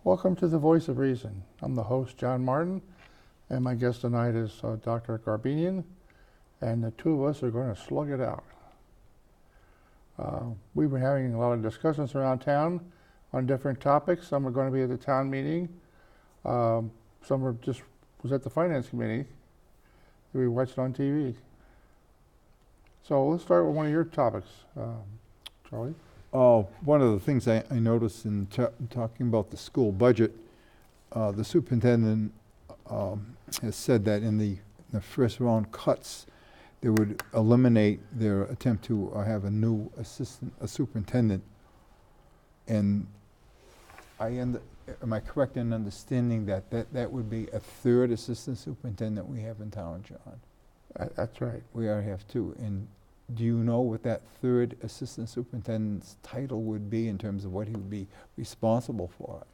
Welcome to the Voice of Reason. I'm the host, John Martin, and my guest tonight is Dr. Garabedian, and the two of us are going to slug it out. We've been having a lot of discussions around town on different topics. Some are going to be at the town meeting. Some are just was at the finance committee. We watched on TV. So let's start with one of your topics, Charlie. One of the things I noticed in talking about the school budget, the superintendent has said that in the first round cuts, they would eliminate their attempt to have a new superintendent. And am I correct in understanding that would be a third assistant superintendent we have in town, John? That's right. We already have two. And do you know what that third assistant superintendent's title would be in terms of what he would be responsible for?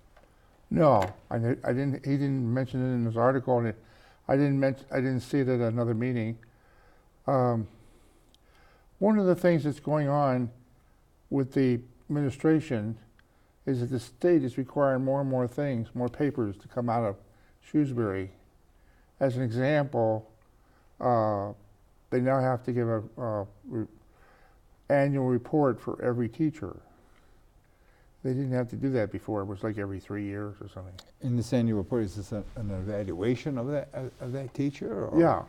No, I didn't. He didn't mention it in his article, and I didn't see it at another meeting. One of the things that's going on with the administration is that the state is requiring more and more things, more papers to come out of Shrewsbury. As an example, they now have to give a annual report for every teacher. They didn't have to do that before. It was like every 3 years or something. In this annual report, is this an evaluation of that teacher? Or? Yeah.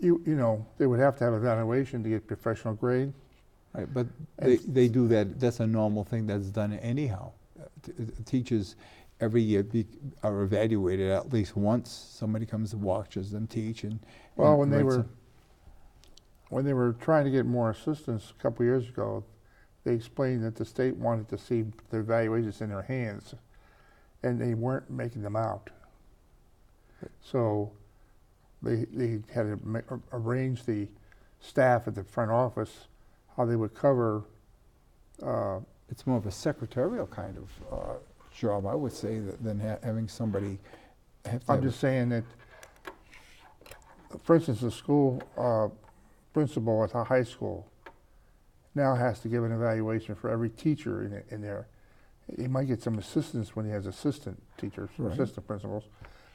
You know, they would have to have an evaluation to get professional grade. Right, but they do that. That's a normal thing that's done anyhow. Teachers every year are evaluated at least once. Somebody comes and watches them teach. Well, when they were trying to get more assistants a couple years ago, they explained that the state wanted to see the evaluations in their hands, and they weren't making them out. So they had to arrange the staff at the front office how they would cover. It's more of a secretarial kind of job, I would say, than having somebody I'm just saying that, for instance, the school principal at the high school now has to give an evaluation for every teacher in there. He might get some assistants when he has assistant teachers, right, assistant principals,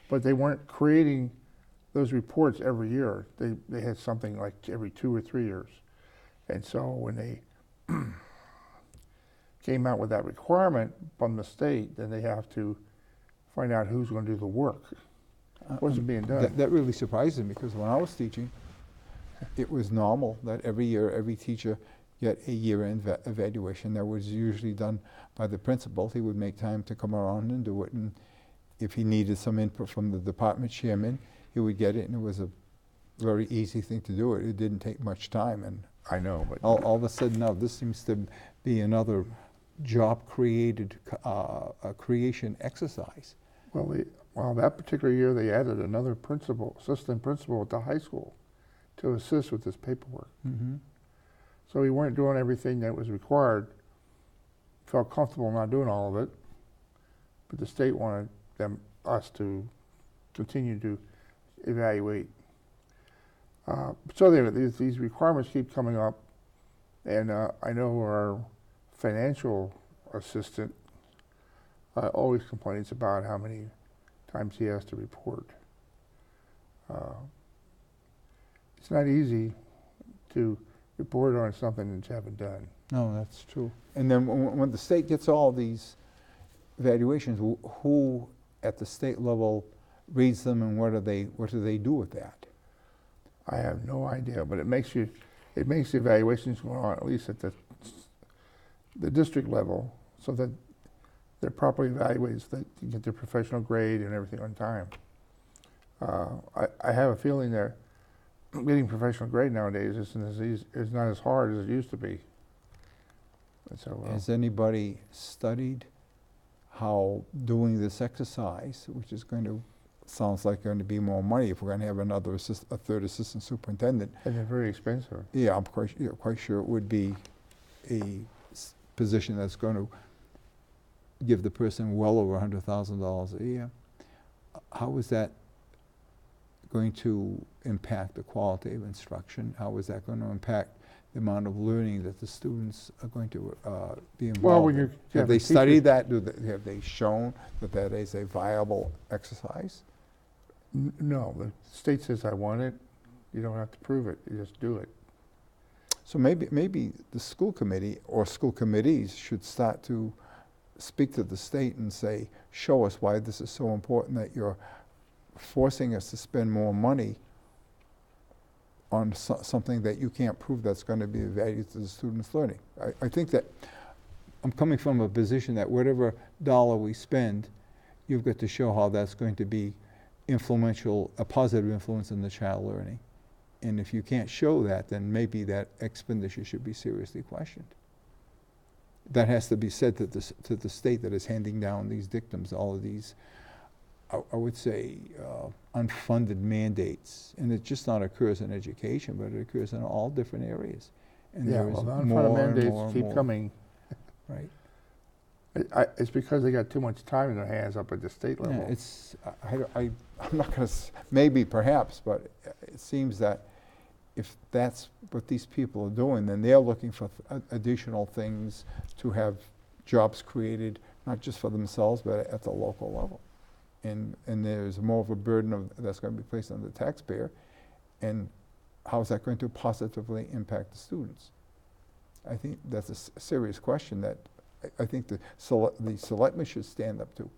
but they weren't creating those reports every year. They had something like every 2 or 3 years. And so when they came out with that requirement from the state, then they have to find out who's going to do the work. It wasn't being done. That really surprised me, because when I was teaching, it was normal that every year, every teacher get a year-end evaluation that was usually done by the principal. He would make time to come around and do it, and if he needed some input from the department chairman, he would get it, and it was a very easy thing to do. It didn't take much time, and I know, but all of a sudden now this seems to be another job-created creation exercise. Well, that particular year they added another assistant principal at the high school to assist with this paperwork. Mm-hmm. So we weren't doing everything that was required. Felt comfortable not doing all of it, but the state wanted us to continue to evaluate. So these requirements keep coming up, and I know our financial assistant always complains about how many times he has to report. It's not easy to report on something that you haven't done. No, that's true. And then when the state gets all these evaluations, who at the state level reads them, and what do they do with that? I have no idea, but it makes the evaluations go on at least at the district level, so that they're properly evaluated, so that you get their professional grade and everything on time. I have a feeling that getting professional grade nowadays is not as hard as it used to be. And so, has anybody studied how doing this exercise, which is sounds like going to be more money if we're going to have a third assistant superintendent. And they're very expensive. Yeah, I'm quite sure it would be a position that's going to give the person well over $100,000 a year. How is that going to impact the quality of instruction? How is that going to impact the amount of learning that the students are going to be involved Well, when in. you Have have they a teacher- studied that? Have they shown that that is a viable exercise? No, the state says I want it. You don't have to prove it. You just do it. So maybe the school committee or school committees should start to speak to the state and say, show us why this is so important that you're forcing us to spend more money on something that you can't prove that's going to be of value to the students' learning. I think that I'm coming from a position that whatever dollar we spend, you've got to show how that's going to be influential, a positive influence in the child learning. And if you can't show that, then maybe that expenditure should be seriously questioned. That has to be said to the state that is handing down these dictums, all of these, I would say, unfunded mandates. And it just not occurs in education, but it occurs in all different areas. And Yeah, there is well, the more unfunded and mandates more and keep more. coming. Right. It's because they got too much time in their hands up at the state Yeah, level. it's, I'm not going to, maybe perhaps, but it seems that if that's what these people are doing, then they're looking for additional things to have jobs created, not just for themselves, but at the local level. And there's more of a burden that's going to be placed on the taxpayer. And how is that going to positively impact the students? I think that's a serious question that I think the selectmen should stand up to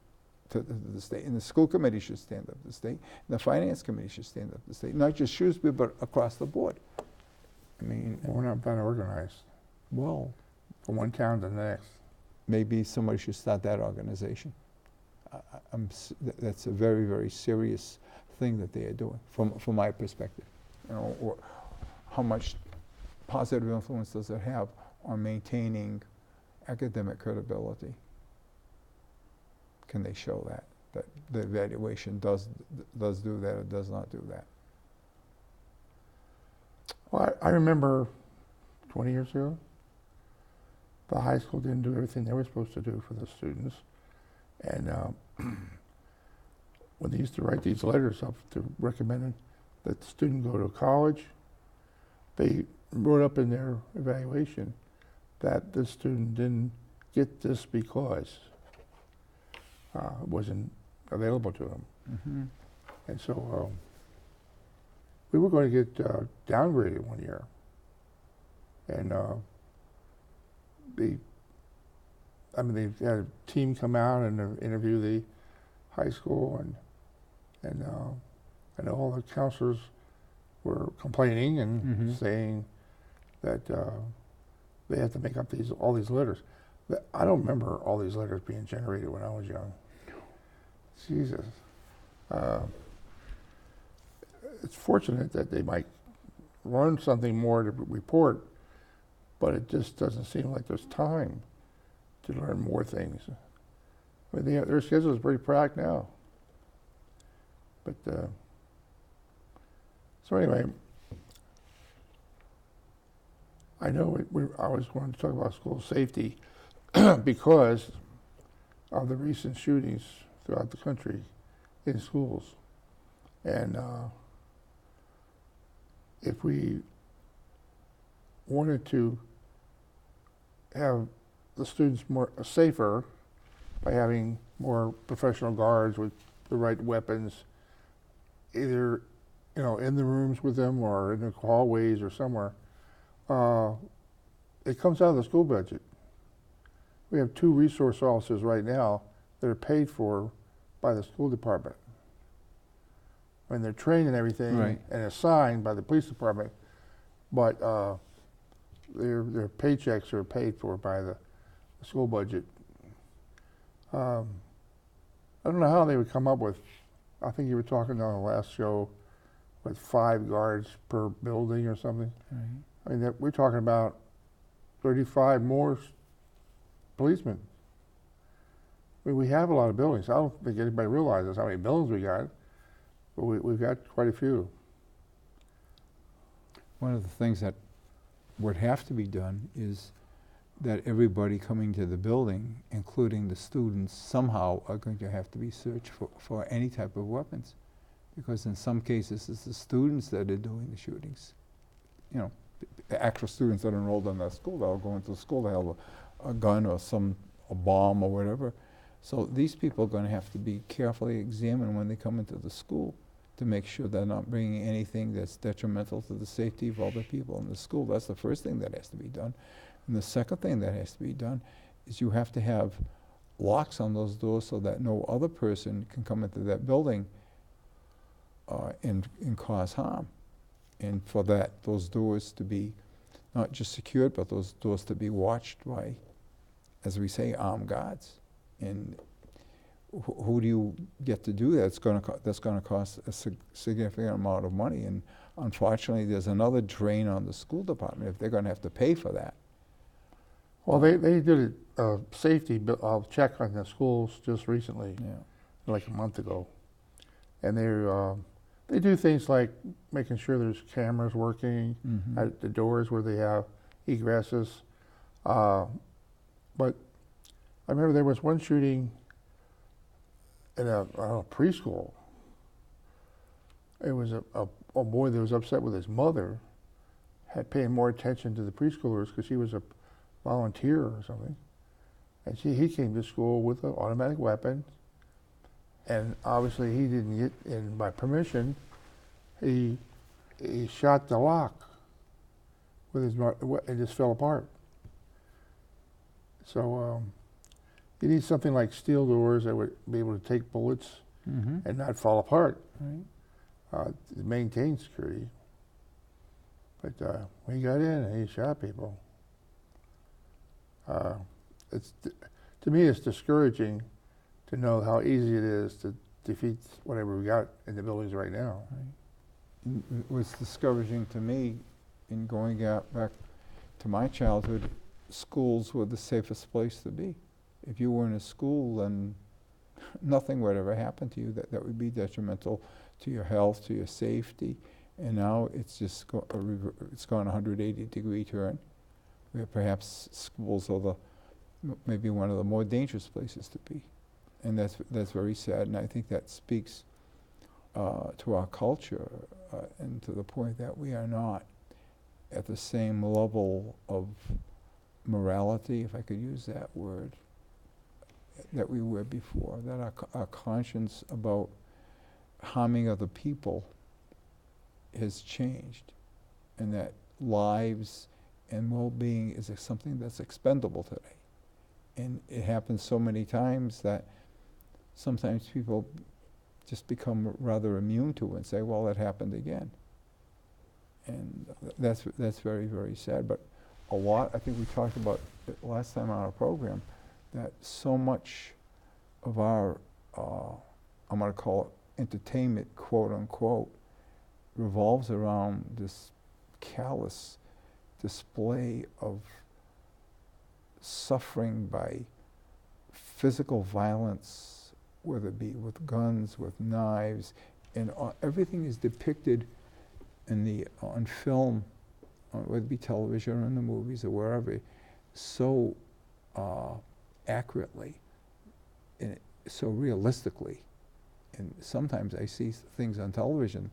the state, and the school committee should stand up to the state, and the finance committee should stand up to the state, not just Shrewsbury, but across the board. I mean, We're not that organized well, from one town to the next. maybe somebody should start that organization. That's a very, very serious thing that they are doing, from my perspective. You know, or how much positive influence does it have on maintaining academic credibility? Can they show that the evaluation does do that or does not do that? Well, I remember 20 years ago, the high school didn't do everything they were supposed to do for the students. And when they used to write these letters up to recommend that the student go to college, they wrote up in their evaluation that the student didn't get this because it wasn't available to them. Mm-hmm. And so we were going to get downgraded one year. And they had a team come out and interview the high school, and all the counselors were complaining and Mm-hmm. saying that they had to make up all these letters. I don't remember all these letters being generated when I was young. Jesus. It's fortunate that they might learn something more to report, but it just doesn't seem like there's time to learn more things. I mean, their schedule is pretty packed now. But, so anyway, I know I always wanted to talk about school safety because of the recent shootings throughout the country in schools. And if we wanted to have the students more safer by having more professional guards with the right weapons, either in the rooms with them or in the hallways or somewhere, it comes out of the school budget. We have 2 resource officers right now that are paid for by the school department. I mean, they're trained and everything, Right. and assigned by the police department, but their paychecks are paid for by the school budget. I don't know how they would come up with, I think you were talking on the last show, with 5 guards per building or something. Right. I mean, we're talking about 35 more policemen. I mean, we have a lot of buildings. I don't think anybody realizes how many buildings we got, but we've got quite a few. One of the things that would have to be done is that everybody coming to the building, including the students, somehow are going to have to be searched for any type of weapons. Because in some cases, it's the students that are doing the shootings. actual students that are enrolled in that school that'll go into the school, they have a gun or a bomb or whatever. So these people are gonna have to be carefully examined when they come into the school to make sure they're not bringing anything that's detrimental to the safety of other people in the school. That's the first thing that has to be done. And the second thing that has to be done is you have to have locks on those doors so that no other person can come into that building and cause harm. And for those doors to be not just secured, but those doors to be watched by, as we say, armed guards. And who do you get to do that? That's going to cost a significant amount of money. And unfortunately, there's another drain on the school department if they're going to have to pay for that. Well, they did a safety check on the schools just recently, like a month ago. And they do things like making sure there's cameras working at the doors where they have egresses. But I remember there was one shooting in a preschool. It was a boy that was upset with his mother, had paying more attention to the preschoolers because she was a volunteer or something. And he came to school with an automatic weapon. And obviously he didn't get in by permission. He shot the lock with his, it just fell apart. So you need something like steel doors that would be able to take bullets and not fall apart, to maintain security. But when he got in and he shot people, to me it's discouraging to know how easy it is to defeat whatever we got in the buildings right now. It was discouraging to me in going back to my childhood. Schools were the safest place to be. If you were in a school, then nothing would ever happen to you that would be detrimental to your health, to your safety. And now it's just it's gone a 180-degree turn, where perhaps schools are maybe one of the more dangerous places to be. And that's very sad, and I think that speaks to our culture and to the point that we are not at the same level of morality, if I could use that word, that we were before, that our conscience about harming other people has changed, and that lives and well-being is something that's expendable today. And it happens so many times that sometimes people just become rather immune to it and say, well, it happened again. And that's very, very sad. But a lot, I think we talked about it last time on our program, that so much of our, I'm going to call it entertainment, quote unquote, revolves around this callous display of suffering by physical violence, whether it be with guns, with knives, and everything is depicted on film, whether it be television or in the movies or wherever, so accurately and so realistically. And sometimes I see things on television,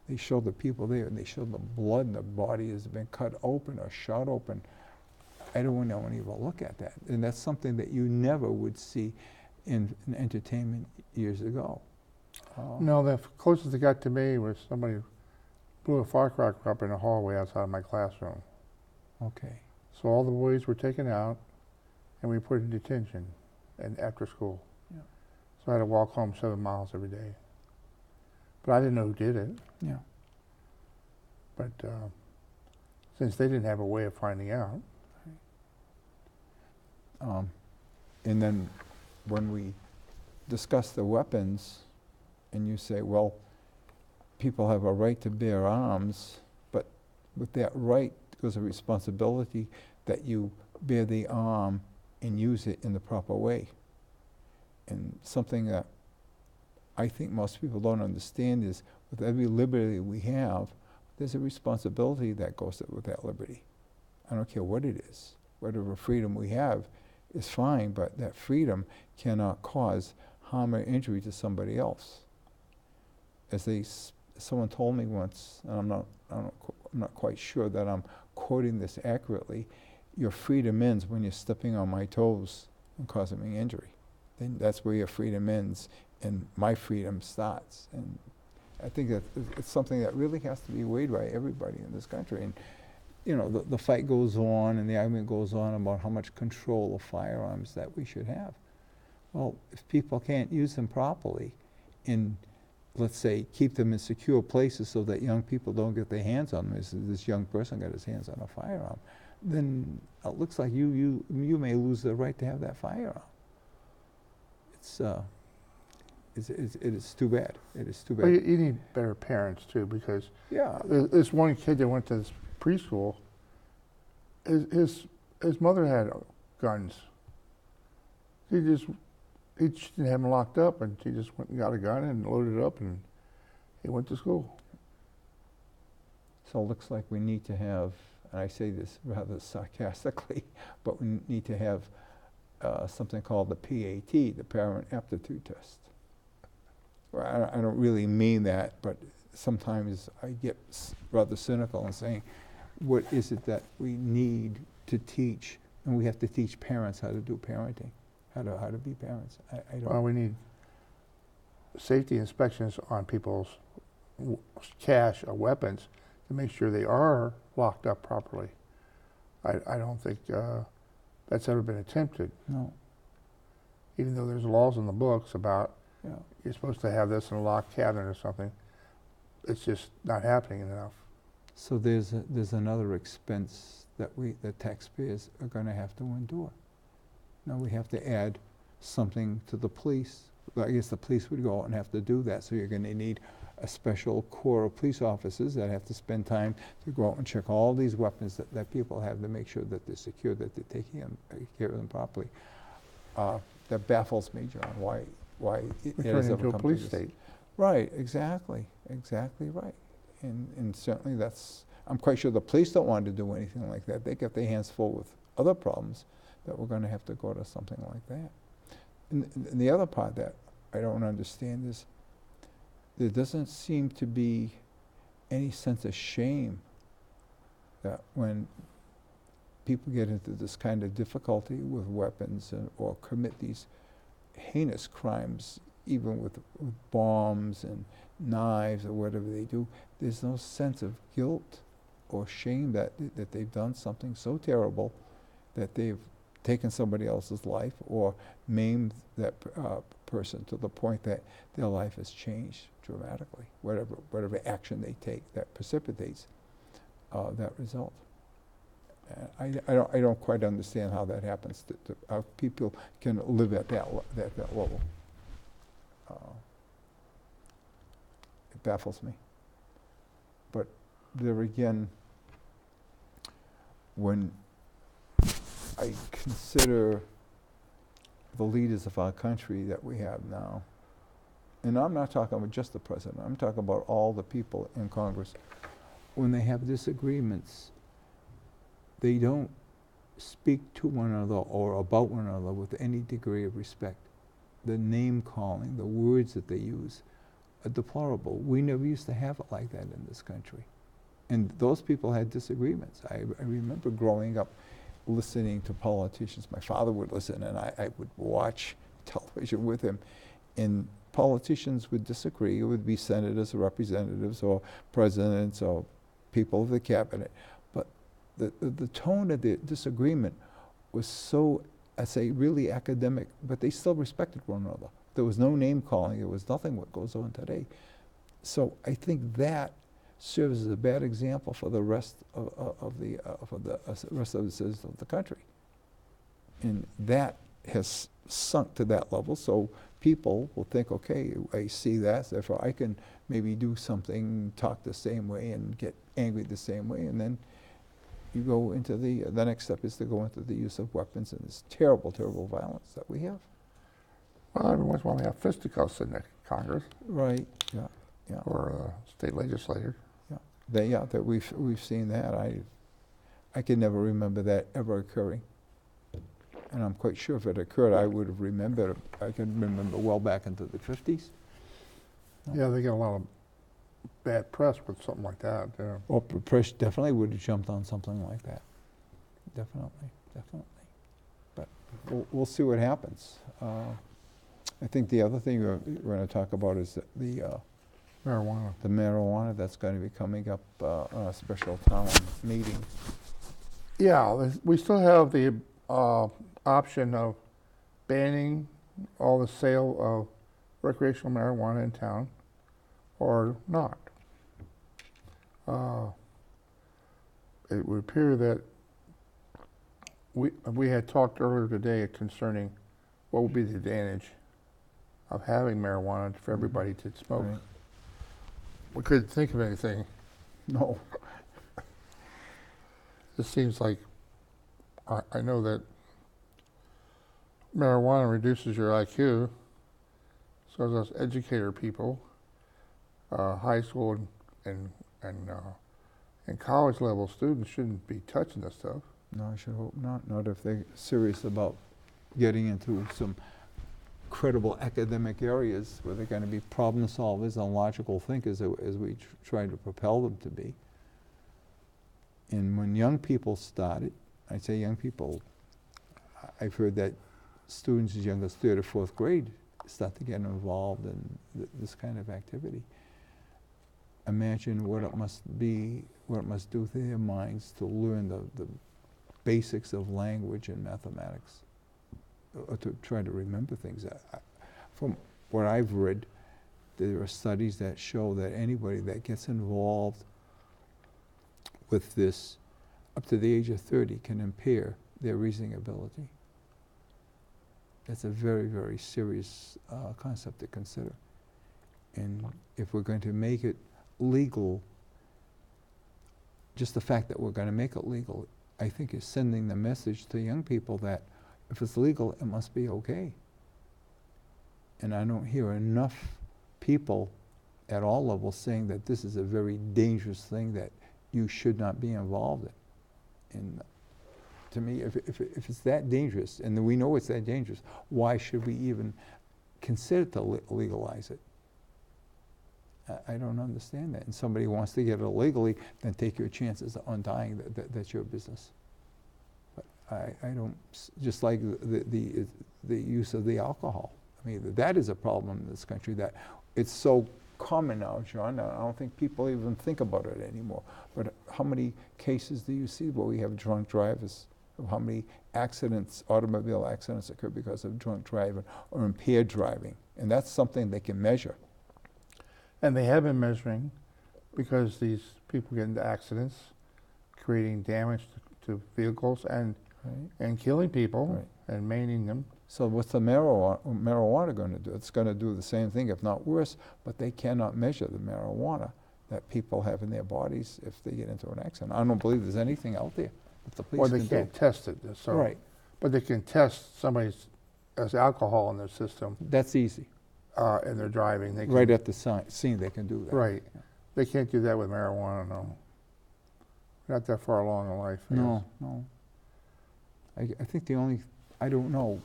they show the people there and they show the blood and the body has been cut open or shot open. I don't want to even look at that. And that's something that you never would see in entertainment years ago. No, the closest it got to me was somebody blew a firecracker up in the hallway outside of my classroom. Okay. So all the boys were taken out and we put in detention and after school. Yeah. So I had to walk home 7 miles every day. But I didn't know who did it. Yeah. But since they didn't have a way of finding out. And then when we discuss the weapons, and you say, well, people have a right to bear arms, but with that right goes a responsibility that you bear the arm and use it in the proper way. And something that I think most people don't understand is with every liberty we have, there's a responsibility that goes with that liberty. I don't care what it is. Whatever freedom we have is fine, but that freedom cannot cause harm or injury to somebody else. As someone told me once, and I'm not quite sure that I'm quoting this accurately, your freedom ends when you're stepping on my toes and causing me injury. Then that's where your freedom ends and my freedom starts. And I think that it's something that really has to be weighed by everybody in this country. And you know, the fight goes on and the argument goes on about how much control of firearms that we should have. Well, if people can't use them properly and, let's say, keep them in secure places so that young people don't get their hands on them, this young person got his hands on a firearm, then it looks like you may lose the right to have that firearm. It is too bad. It is too bad. Well, you need better parents too, because Yeah. this one kid that went to this preschool, his mother had guns. She didn't have him locked up, and she just went and got a gun and loaded it up, and he went to school. So it looks like we need to have, and I say this rather sarcastically, but we need to have something called the PAT, the Parent Aptitude Test. Well, I don't really mean that, but sometimes I get rather cynical in saying, what is it that we need to teach? And we have to teach parents how to do parenting, how to be parents. I don't. Well, we need safety inspections on people's cash or weapons to make sure they are locked up properly. I don't think that's ever been attempted. No. Even though there's laws in the books about Yeah. you're supposed to have this in a locked cabinet or something, it's just not happening enough. So there's another expense that the taxpayers are going to have to endure. Now we have to add something to the police. I guess the police would go out and have to do that. So you're going to need a special corps of police officers that have to spend time to go out and check all these weapons that people have to make sure that they're secure, that they're taking care of them properly. That baffles me, John. Why it We has turn ever into a come to police this. state. Right, exactly right. And certainly I'm quite sure the police don't want to do anything like that. They get their hands full with other problems that we're going to have to go to something like that. And the other part that I don't understand is there doesn't seem to be any sense of shame that when people get into this kind of difficulty with weapons or commit these heinous crimes, even with bombs and knives or whatever they do, there's no sense of guilt or shame that they've done something so terrible that they've taken somebody else's life or maimed that person to the point that their life has changed dramatically, whatever action they take that precipitates that result. I don't quite understand how that happens, how people can live at that level. It baffles me. But there again, when I consider the leaders of our country that we have now, and I'm not talking about just the president, I'm talking about all the people in Congress, when they have disagreements, they don't speak to one another or about one another with any degree of respect. The name calling, the words that they use are deplorable. We never used to have it like that in this country. And those people had disagreements. I remember growing up listening to politicians. My father would listen and I would watch television with him. And politicians would disagree. It would be senators or representatives or presidents or people of the cabinet. But the tone of the disagreement was so, I say, really academic, but they still respected one another. There was no name calling. There was nothing what goes on today. So I think that serves as a bad example for the rest of the rest of the citizens of the country. And that has sunk to that level, so people will think, okay, I see that, therefore I can maybe do something, talk the same way and get angry the same way, and then you go into the next step is to go into the use of weapons and this terrible, terrible violence that we have. Well, every once in a while we have fisticuffs in the Congress. Right, yeah. Or state legislature. That we've seen that. I can never remember that ever occurring. And I'm quite sure if it occurred, I would have remembered. I can remember well back into the 50s. Yeah, they get a lot of bad press with something like that. Yeah. Well, press definitely would have jumped on something like that. Definitely, definitely. But we'll see what happens. I think the other thing we're going to talk about is Marijuana. the marijuana that's going to be coming up on a special town meeting. Yeah, we still have the option of banning all the sale of recreational marijuana in town, or not. It would appear that we had talked earlier today concerning what would be the advantage of having marijuana for everybody to smoke. Right. We couldn't think of anything. No. It seems like, I know that marijuana reduces your IQ, so does educator people, high school and college level students shouldn't be touching this stuff. No, I should hope not. Not if they're serious about getting into some credible academic areas where they're going to be problem solvers and logical thinkers as we try to propel them to be. And when young people started, I say young people, I've heard that students as young as third or fourth grade start to get involved in this kind of activity. Imagine what it must be, what it must do to their minds to learn the basics of language and mathematics, or to try to remember things. From what I've read, there are studies that show that anybody that gets involved with this up to the age of 30 can impair their reasoning ability. That's a very, very serious concept to consider. And if we're going to make it legal, just the fact that we're going to make it legal, I think is sending the message to young people that if it's legal, it must be okay. And I don't hear enough people at all levels saying that this is a very dangerous thing that you should not be involved in. And to me, if it's that dangerous, and we know it's that dangerous, why should we even consider to legalize it? I don't understand that. And somebody wants to get it illegally, then take your chances on dying. That's your business. But I don't, just like the use of the alcohol. I mean, that is a problem in this country, that it's so common now, John. I don't think people even think about it anymore. But how many cases do you see where we have drunk drivers? How many accidents, automobile accidents, occur because of drunk driving or impaired driving? And that's something they can measure. And they have been measuring, because these people get into accidents, creating damage to vehicles and killing people and maiming them. So what's the marijuana going to do? It's going to do the same thing, if not worse, but they cannot measure the marijuana that people have in their bodies if they get into an accident. I don't believe there's anything out there that the police Well, they can can't do. test it. So, Right. But they can test somebody's has alcohol in their system. That's easy. And they're driving. They can, Right at the scene, they can do that. Right. They can't do that with marijuana, no. Not that far along in life. I No, guess. no. I think the only, I don't know,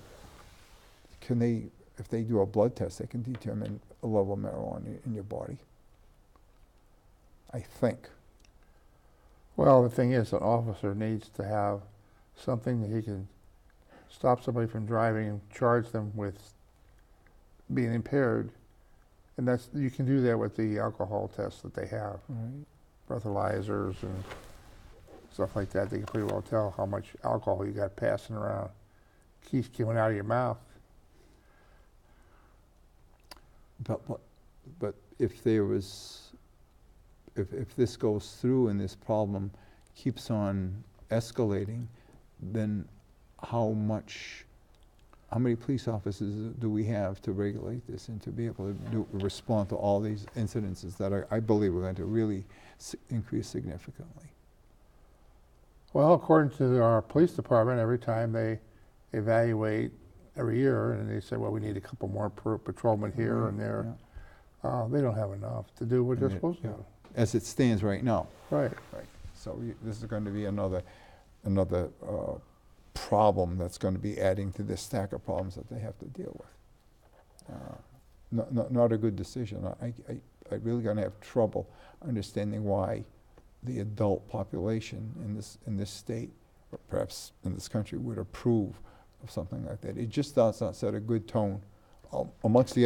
can they, if they do a blood test, they can determine a level of marijuana in your body. I think. Well, the thing is, an officer needs to have something that he can stop somebody from driving and charge them with being impaired. And that's, you can do that with the alcohol tests that they have. Right. Breathalyzers and stuff like that. They can pretty well tell how much alcohol you got passing around. Keeps coming out of your mouth. But if there was, if this goes through and this problem keeps on escalating, then how many police officers do we have to regulate this and to be able to respond to all these incidences that I believe are going to really increase significantly? Well, according to our police department, every time they evaluate every year, and they say, well, we need a couple more patrolmen here and there, they don't have enough to do what they're supposed to do. As it stands right now. Right. Right. So this is going to be another problem that's going to be adding to this stack of problems that they have to deal with. not a good decision. I really gonna have trouble understanding why the adult population in this state, or perhaps in this country, would approve of something like that. It just does not set a good tone amongst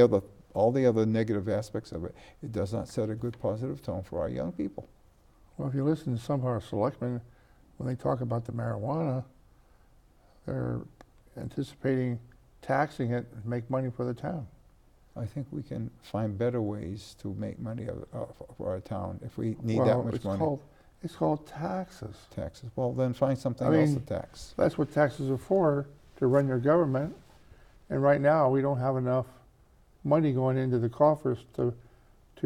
all the other negative aspects of it. It does not set a good positive tone for our young people. Well, if you listen to some of our selectmen, when they talk about the marijuana, they're anticipating taxing it and make money for the town. I think we can find better ways to make money for our town if we need Well, that much money. It's called taxes. Taxes. Well, then find something I else mean, to tax. That's what taxes are for, to run your government. And right now, we don't have enough money going into the coffers to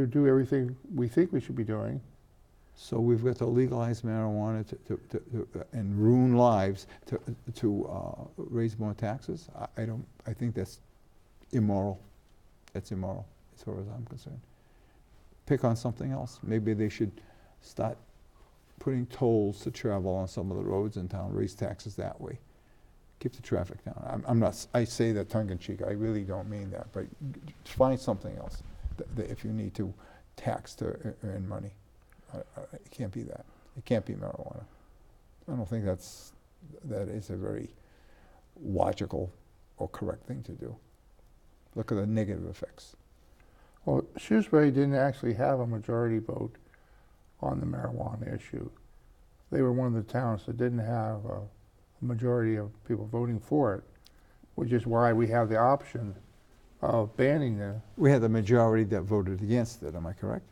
do everything we think we should be doing. So we've got to legalize marijuana and ruin lives to raise more taxes. I think that's immoral. That's immoral, as far as I'm concerned. Pick on something else. Maybe they should start putting tolls to travel on some of the roads in town, raise taxes that way. Keep the traffic down. I say that tongue in cheek. I really don't mean that, but find something else that if you need to tax to earn money. It can't be that. It can't be marijuana. I don't think that is a very logical or correct thing to do. Look at the negative effects. Well, Shrewsbury didn't actually have a majority vote on the marijuana issue. They were one of the towns that didn't have a majority of people voting for it, which is why we have the option of banning We had the majority that voted against it, am I correct?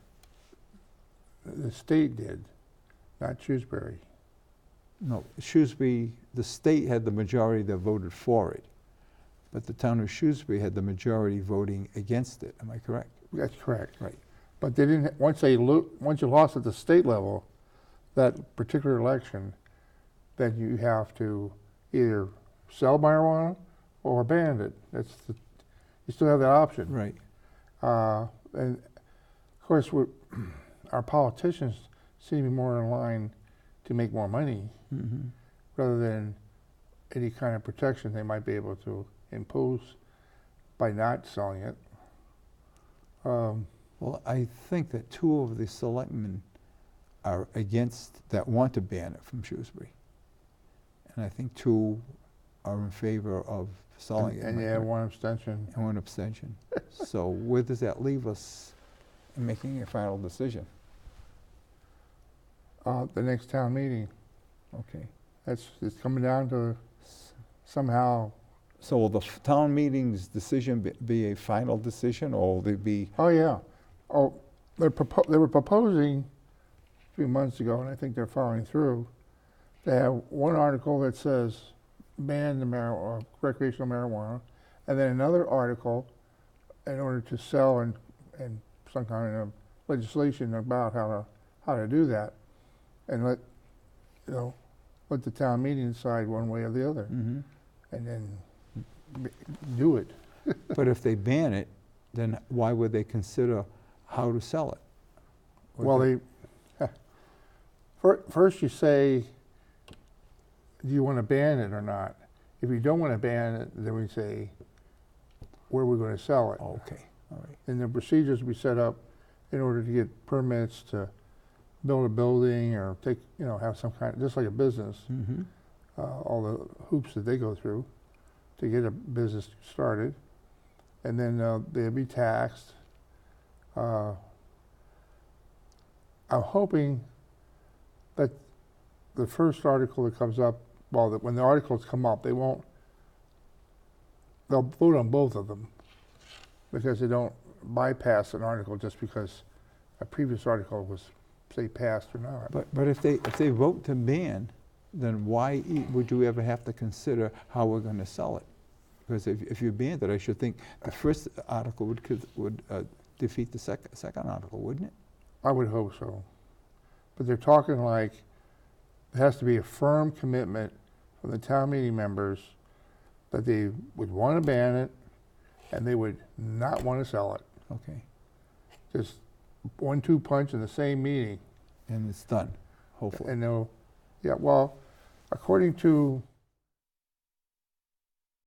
the state did, not Shrewsbury. No, Shrewsbury, the state had the majority that voted for it, but the town of Shrewsbury had the majority voting against it, am I correct? That's correct. Right. But they didn't, once you lost at the state level, that particular election, then you have to either sell marijuana or ban it. You still have that option. Right. And of course, our politicians seem to be more in line to make more money rather than any kind of protection they might be able to impose by not selling it. Well, I think that two of the selectmen are against, that want to ban it from Shrewsbury. And I think two are in favor of selling it. And you have one abstention. And one abstention. So where does that leave us in making a final decision? The next town meeting. Okay. It's coming down to somehow. So will the town meeting's decision be a final decision, or will it be? Oh yeah. Oh, they were proposing a few months ago, and I think they're following through. They have one article that says ban the recreational marijuana, and then another article in order to sell and some kind of legislation about how to do that, and let the town meeting decide one way or the other, and then do it. But if they ban it, then why would they consider how to sell it? Well, first you say, do you want to ban it or not? If you don't want to ban it, then we say, where are we going to sell it? Oh, okay, all right. And the procedures we set up in order to get permits to build a building or have some kind, just like a business, all the hoops that they go through to get a business started. And then they'll be taxed. I'm hoping that the first article that comes up, when the articles come up, they'll vote on both of them because they don't bypass an article just because a previous article was, say, passed or not. But if they vote to ban, then why would you ever have to consider how we're going to sell it? Because if you banned it, I should think the first article would defeat the second article, wouldn't it? I would hope so. But they're talking like there has to be a firm commitment from the town meeting members that they would want to ban it and they would not want to sell it. Okay. Just 1-2 punch in the same meeting. And it's done, hopefully. And according to